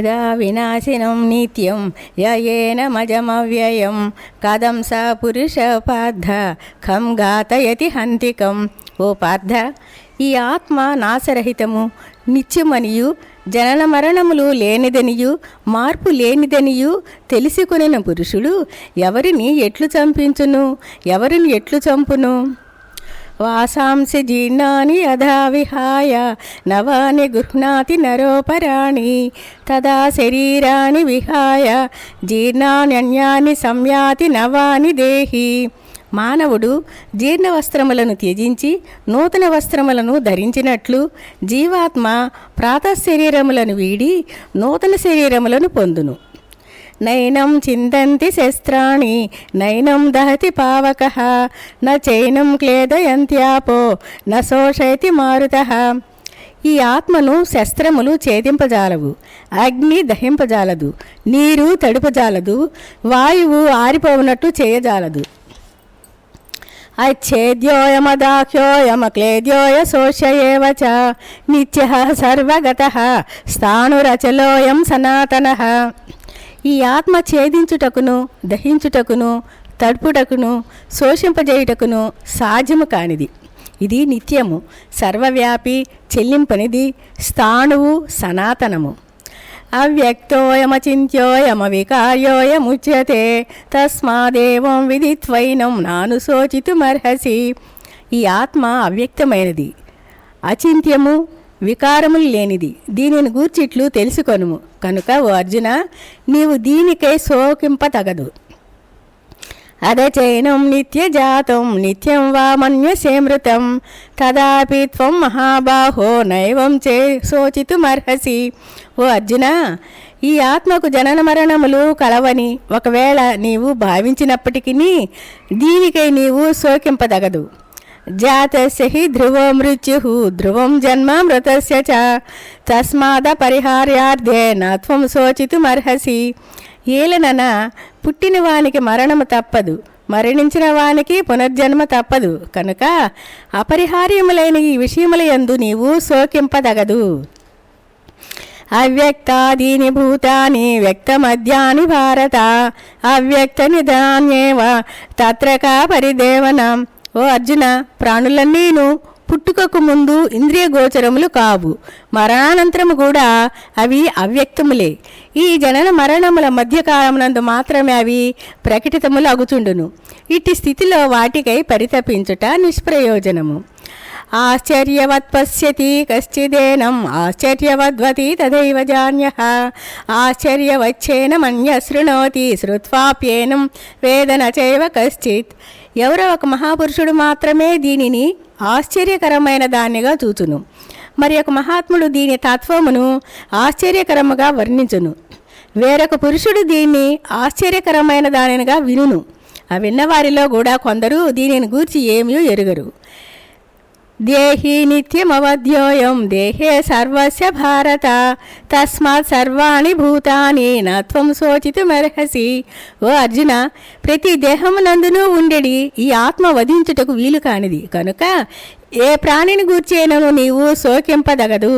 యదా వినాశినం నిత్యం యయేన మజమవ్యయం కథం స పురుష పార్థ ఖం ఘాతయతి హంతికం. ఓ పార్థ, ఈ ఆత్మ నాశరహితము, నిత్యమనియు, జనన మరణములు లేనిదనియు, మార్పు లేనిదనియు తెలిసికొనిన పురుషుడు ఎవరిని ఎట్లు చంపించును, ఎవరిని ఎట్లు చంపును? వాసాంసి జీర్ణాని యథా విహాయ నవాని గృహ్ణాతి నరోపరాణి తదా శరీరాన్ని విహాయ జీర్ణాన్యన్యాని సంయాతి నవాని దేహి. మానవుడు జీర్ణ వస్త్రములను త్యజించి నూతన వస్త్రములను ధరించినట్లు జీవాత్మ ప్రాతశరీరములను వీడి నూతన శరీరములను పొందును. నైనం చిందంతి శస్త్రాణి నైనం దహతి పావకః న చైనం క్లేదయంత్యాపో న శోషయతి మారుతః. ఈ ఆత్మను శస్త్రములు ఛేదింపజాలవు, అగ్ని దహింపజాలదు, నీరు తడుపజాలదు, వాయువు ఆరిపోవునట్టు చేయజాలదు. అచ్ఛేద్యోయమదాఖ్యోయమక్లేద్యోయ శోష్యేవ చ నిత్యః సర్వగతః స్థాణురచలోయం సనాతనః. ఈ ఆత్మ ఛేదించుటకును, దహించుటకును, తడుపుటకును, శోషింపజేయుటకును సాధ్యము కానిది. ఇది నిత్యము, సర్వవ్యాపి, చెల్లింపనిది, స్థాణువు, సనాతనము. అవ్యక్తోయమచింత్యోయమవికార్యోయముచ్యతే తస్మాదేవం విదిత్వైనం నాను శోచితుమర్హసి. ఈ ఆత్మ అవ్యక్తమైనది, అచింత్యము, వికారములు లేనిది. దీనిని గూర్చిట్లు తెలుసుకొనుము. కనుక ఓ అర్జున, నీవు దీనికై శోకింపతగదు. అదచైనం నిత్యజాతం నిత్యం వా మన్యసేమృతం తదాపి త్వం మహాబాహో నైవం చే శోచితుమర్హసి. ఓ అర్జున, ఈ ఆత్మకు జనన మరణములు కలవని ఒకవేళ నీవు భావించినప్పటికీ దీనికై నీవు శోకింపదగదు. జాతస్య హి ధ్రువో మృత్యుః ధ్రువం జన్మ మృతస్య చ తస్మాదపరిహార్యార్థేన త్వం శోచితుమర్హసి. ఏలనన పుట్టిన వానికి మరణము తప్పదు, మరణించిన వానికి పునర్జన్మ తప్పదు. కనుక అపరిహార్యములైన ఈ విషయములయందు నీవు శోకింపదగదు. అవ్యక్తాదీని భూతాని వ్యక్తమద్యాని భారత అవ్యక్త నిధాన్యేవ తత్ర కా పరిదేవనం. ఓ అర్జున, ప్రాణులన్నీను పుట్టుకకు ముందు ఇంద్రియ గోచరములు కావు, మరణానంతరము కూడా అవి అవ్యక్తములే. ఈ జనన మరణముల మధ్యకాలమునందు మాత్రమే అవి ప్రకటితములు అగుచుండును. ఇట్టి స్థితిలో వాటికై పరితపించుట నిష్ప్రయోజనము. ఆశ్చర్యవత్ పశ్యతి కశ్చిదేనం ఆశ్చర్యవద్వతి తథైవ జాన్యః ఆశ్చర్యవచ్చేనమన్య శృణోతి శ్రుత్వాప్యేనం వేదన చైవ కశ్చిత్. ఎవరో ఒక మహాపురుషుడు మాత్రమే దీనిని ఆశ్చర్యకరమైన దానిగా చూచును, మరి ఒక మహాత్ముడు దీని తత్వమును ఆశ్చర్యకరముగా వర్ణించును. వేరొక పురుషుడు దీన్ని ఆశ్చర్యకరమైన దానిగా వినును. ఆ విన్నవారిలో కూడా కొందరు దీనిని గూర్చి ఏమీ ఎరుగరు. దేహి నిత్యమవధ్యోయం దేహే సర్వస్య భారత తస్మాత్ సర్వాణి భూతాని నత్వం శోచితుమర్హసి. ఓ అర్జున, ప్రతి దేహమునందునూ ఉండెడి ఈ ఆత్మ వధించుటకు వీలు కానిది. కనుక ఏ ప్రాణిని గూర్చేనను నీవు శోకింపదగదు.